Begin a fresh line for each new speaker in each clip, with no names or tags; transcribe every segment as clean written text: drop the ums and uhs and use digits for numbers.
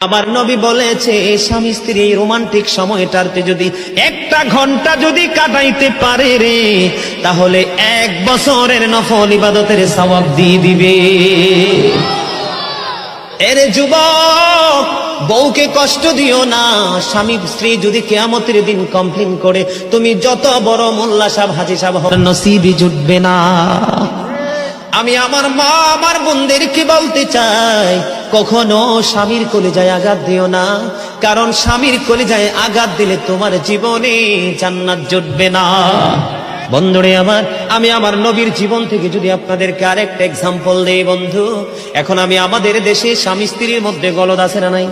আমার নবী বলেছে স্বামী স্ত্রী এই রোমান্টিক সময়টাতে যদি একটা ঘন্টা যদি কাটাইতে পারে রে, তাহলে 1 বছরের নফল ইবাদতের সওয়াব দিয়ে দিবে। এরে যুবক, বউকে কষ্ট দিও না। স্বামী স্ত্রী যদি কিয়ামতের দিন কমপ্লেইন করে, তুমি যত বড় মোল্লা সাহেব হাজী সাহেব হও, নসিবই জুটবে না। আমি আমার মা আমার বোনদেরকে বলতে চাই, কখনো স্বামীর কলিজায় আঘাত দিও না, কারণ স্বামীর কলিজায় আঘাত দিলে তোমার জীবনে জান্নাত জুটবে না। বন্ধুরে আমার, আমি আমার নবীর জীবন থেকে যদি আপনাদেরকে আরেকটা এক্সাম্পল দেই বন্ধু, এখন আমি আমাদের দেশে স্বামী স্ত্রীর মধ্যে গলদ আছে না নাই?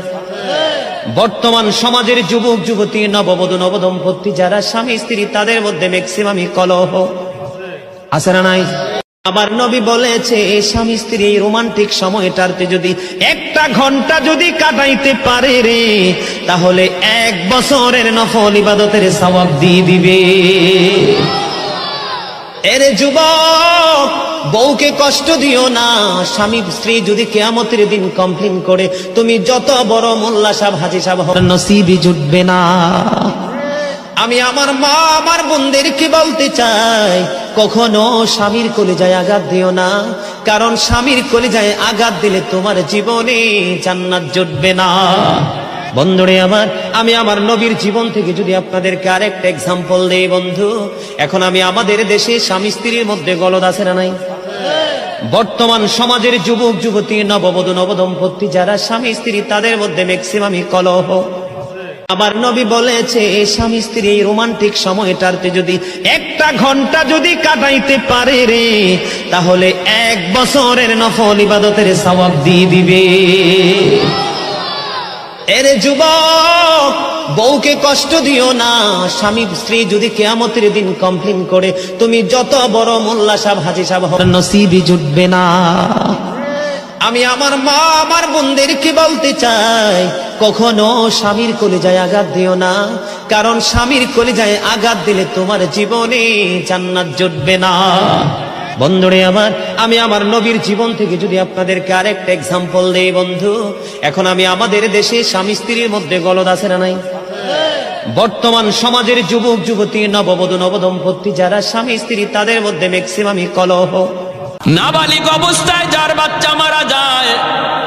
বর্তমান সমাজের যুবক যুবতী, নববধূ নবদম্পতি যারা স্বামী স্ত্রী, তাদের মধ্যে ম্যাক্সিমামই কলহ আছে না নাই? আমার নবী বলেছে স্বামী স্ত্রী এই রোমান্টিক সময়টাতে যদি একটা ঘন্টা যদি কাটাইতে পারে রে, তাহলে 1 বছরের নফল ইবাদতের সওয়াব দিয়ে দিবে। এরে যুবক, বউকে কষ্ট দিও না। স্বামী স্ত্রী যদি কিয়ামতের দিন কমপ্লেইন করে, তুমি যত বড় মোল্লা সাহেব হাজী সাহেব হও, নসিবই জুটবে না। আমি আমার মা আমার বোনদেরকে বলতে চাই, কখনো স্বামীর কলিজায় আঘাত দিও না, কারণ স্বামীর কলিজায় আঘাত দিলে তোমার জীবনে জান্নাত জুটবে না। বন্ধুরে আমার, আমি আমার নবীর জীবন থেকে যদি আপনাদেরকে আরেকটা এক্সাম্পল দেই বন্ধু, এখন আমি আমাদের দেশে স্বামী স্ত্রীর মধ্যে গলদ আছে না নাই? বর্তমান সমাজের যুবক যুবতী, নববধূ নবদম্পতি যারা স্বামী স্ত্রী, তাদের মধ্যে ম্যাক্সিমামই কলহ। আমার নবী বলেছে স্বামী স্ত্রী এই রোমান্টিক সময়টাতে যদি একটা ঘন্টা যদি কাটাইতে পারে রে, তাহলে 1 বছরের নফল ইবাদতের সওয়াব দিয়ে দিবে। এরে যুবক, বউকে কষ্ট দিও না। স্বামী স্ত্রী যদি কিয়ামতের দিন কমপ্লেইন করে, তুমি যত বড় মোল্লা সাহেব হাজী সাহেব হও, নসিবই জুটবে না। আমি আমার মা আমার বোনদেরকে বলতে চাই, কখনো স্বামীর কলিজায় আঘাত দিও না, কারণ স্বামীর কলিজায় আঘাত দিলে তোমার জীবনে জান্নাত জুটবে না। বন্ধুরে আমার, আমি আমার নবীর জীবন থেকে যদি আপনাদেরকে আরেকটা এক্সাম্পল দেই বন্ধু, এখন আমি আমাদের দেশে স্বামী স্ত্রীর মধ্যে গলদ আছে না নাই? বর্তমান সমাজের যুবক যুবতী, নববধূ নবদম্পতি যারা স্বামী স্ত্রী, তাদের মধ্যে ম্যাক্সিমামই কলহ।
নাবালিগ অবস্থায় যার বাচ্চা মারা যায়,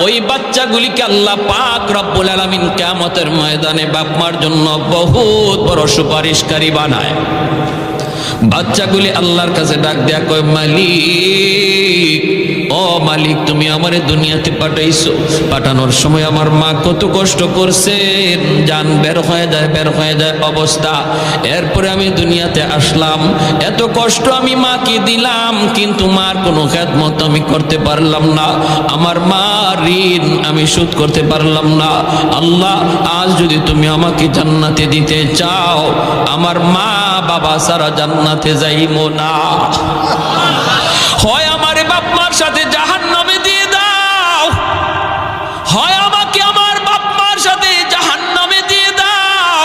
ওই বাচ্চাগুলিকে আল্লাহ পাক রব্বুল আলামিন কিয়ামতের ময়দানে বাপ মার জন্য বহুত বড় সুপারিশকারী বানায়। বাচ্চাগুলি আল্লাহর কাছে ডাক দেয়া কয়, মালিক, ও মালিক, তুমি আমারে দুনিয়াতে পাঠাইছো, পাঠানোর সময় আমার মা কত কষ্ট করছেন, জান বের হয়ে যায় অবস্থা। এরপরে আমি দুনিয়াতে আসলাম, এত কষ্ট আমি মাকে দিলাম, কিন্তু মার কোনো খেদমত আমি করতে পারলাম না, আমার মা ঋণ আমি শোধ করতে পারলাম না। আল্লাহ, আজ যদি তুমি আমাকে জান্নাতে দিতে চাও, আমার মা বাবা সারা জান্নাতে যাইবো না, হয় আমারে বাপ মার সাথে জাহান্নামে দিয়ে দাও, হয় আমাকে আমার বাপ মার সাথে জাহান্নামে দিয়ে দাও।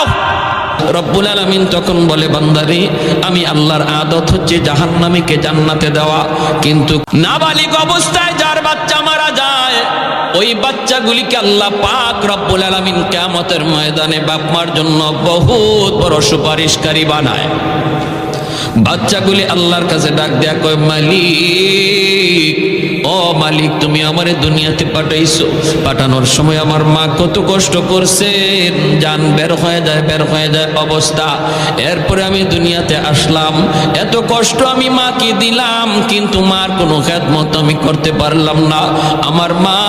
রব্বুল আলামিন তখন বলে, বান্দারে, আমি আল্লাহর আদত হচ্ছে জাহান্নামীকে জান্নাতে দেওয়া, কিন্তু নাবালিগ অবস্থায় যার বাচ্চা মারা যায়, ওই বাচ্চাগুলিকে আল্লাহ পাক রব্বুল আলামিন কিয়ামতের ময়দানে বাপ মার জন্য বহুত বড় সুপারিশকারী বানায়। বাচ্চাগুলি আল্লাহর কাছে ডাক দেয়া কয়, মালিক, ও মালিক, তুমি আমারে দুনিয়াতে পাঠাইছো, পাঠানোর সময় আমার মা কত কষ্ট করছেন, জান বের হয়ে যায় অবস্থা। এরপরে আমি দুনিয়াতে আসলাম, এত কষ্ট আমি মাকে দিলাম, কিন্তু মার কোনো খেদমত আমি করতে পারলাম না, আমার মা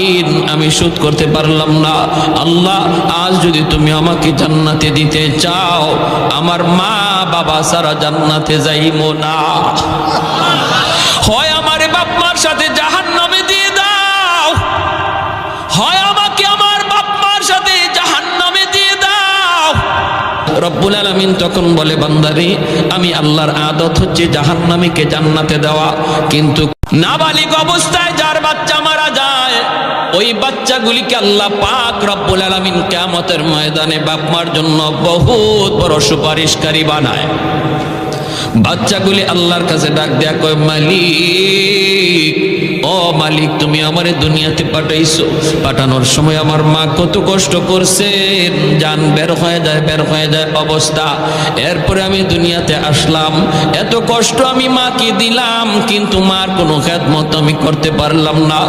ঋণ আমি শোধ করতে পারলাম না। আল্লাহ, আজ যদি তুমি আমাকে জান্নাতে দিতে চাও, আমার মা বাবা সারা জান্নাতে যাইবো না, হয় আমার বাপ মার সাথে জাহান্নামে দিয়ে দাও, হয় আমাকে আমার বাপ মার সাথে জাহান্নামে দিয়ে দাও। রব্বুল আলামিন তখন বলে, বান্দারে, আমি আল্লাহর আদত হচ্ছে জাহান্নামীকে জান্নাতে দেওয়া, কিন্তু নাবালিগ অবস্থায় যার বাচ্চা মারা যায়, ওই বাচ্চাগুলিকে আল্লাহ পাক রব্বুল আলামিন কিয়ামতের ময়দানে বাপ মার জন্য বহুত বড় সুপারিশকারী বানায়। বাচ্চাগুলি আল্লাহর কাছে ডাক দেয়া কয়, মালিক, ও মালিক, তুমি আমারে দুনিয়াতে পাঠাইছো, পাঠানোর সময় আমার মা কত কষ্ট করছেন, জান বের হয়ে যায় অবস্থা, এরপরে আমি দুনিয়াতে আসলাম, এত কষ্ট আমি মাকে দিলাম, কিন্তু মার কোনো খেদমত আমি করতে পারলাম না।